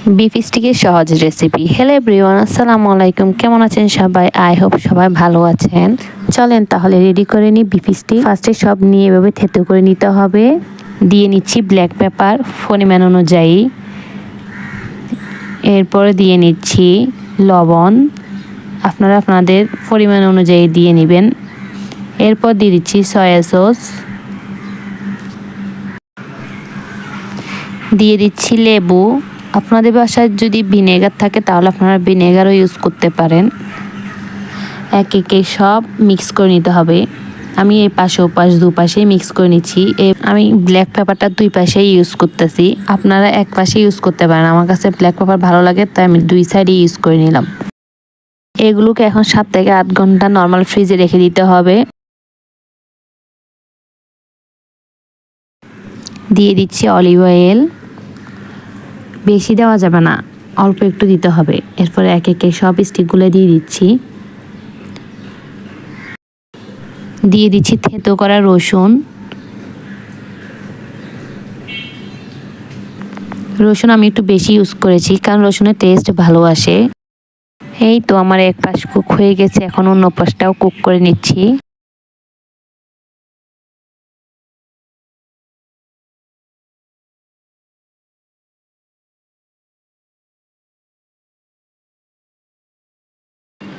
Beef স্টিকের সহজ recipe. Hello everyone, আসসালামু আলাইকুম। কেমন আছেন সবাই? আই হোপ সবাই ভালো আছেন। চলেন তাহলে রেডি করে নিই বিফ স্টিক। ফার্স্টে সব নিয়ে এভাবে থেতো করে নিতে হবে। দিয়ে নিচ্ছি ব্ল্যাক পেপার পরিমাণ অনুযায়ী। এরপরে দিয়ে নিচ্ছি লবণ, আপনারা আপনাদের পরিমাণ অনুযায়ী দিয়ে নেবেন। এরপর দিয়ে দিচ্ছি সয়া সস, দিয়ে দিচ্ছি লেবু। আপনাদের বাসায় যদি ভিনেগার থাকে তাহলে আপনারা ভিনেগারও ইউজ করতে পারেন। এক একে সব মিক্স করে নিতে হবে। আমি এই পাশে ওপাশ দুপাশে মিক্স করে নিচ্ছি। আমি ব্ল্যাক পেপারটা দুই পাশেই ইউজ করতেছি, আপনারা এক পাশে ইউজ করতে পারেন। আমার কাছে ব্ল্যাক পেপার ভালো লাগে তাই আমি দুই সাইডে ইউজ করে নিলাম। এগুলোকে এখন 7 থেকে 8 ঘন্টা নর্মাল ফ্রিজে রেখে দিতে হবে। দিয়ে দিচ্ছি অলিভ অয়েল, বেশি দেওয়া যাবে না, অল্প একটু দিতে হবে। এরপরে এক একে সব স্টিকগুলো দিয়ে দিচ্ছি। দিয়ে দিচ্ছি থেতো করা রসুন। রসুন আমি একটু বেশি ইউজ করেছি কারণ রসুনের টেস্ট ভালো আসে। এই তো আমার এক পাশ কুক হয়ে গেছে, এখন অন্য পাশটাও কুক করে নিচ্ছি।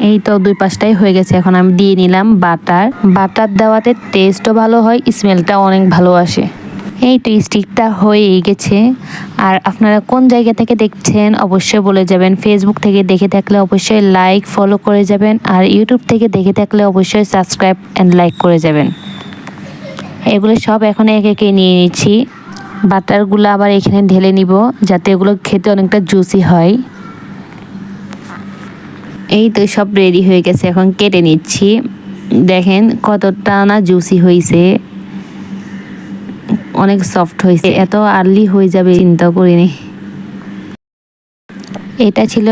এই তো দুই পাশটাই হয়ে গেছে, এখন আমি দিয়ে নিলাম বাটার। বাটার দেওয়াতে টেস্টও ভালো হয়, স্মেলটাও অনেক ভালো আসে। এই তো স্টিকটা হয়েই গেছে। আর আপনারা কোন জায়গা থেকে দেখছেন অবশ্যই বলে যাবেন। ফেসবুক থেকে দেখে থাকলে অবশ্যই লাইক ফলো করে যাবেন, আর ইউটিউব থেকে দেখে থাকলে অবশ্যই সাবস্ক্রাইব অ্যান্ড লাইক করে যাবেন। এগুলো সব এখন এক একে নিয়ে নিচ্ছি। বাটারগুলো আবার এখানে ঢেলে নিব যাতে এগুলো খেতে অনেকটা জুসি হয়। এই তো সব রেডি হয়ে গেছে, এখন কেটে নিচ্ছি। দেখেন কতটা না জুসি হয়েছে, অনেক সফট হয়েছে। এত আর্লি হয়ে যাবে চিন্তা করিনি। এটা ছিল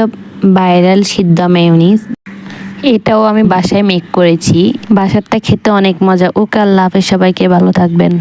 ভাইরাল সিদ্ধ মেয়োনিজ, এটাও আমি বাসায় মেক করেছি। বাসারটা খেতে অনেক মজা। ওকে, আল্লাহ হাফেজ, সবাইকে ভালো থাকবেন।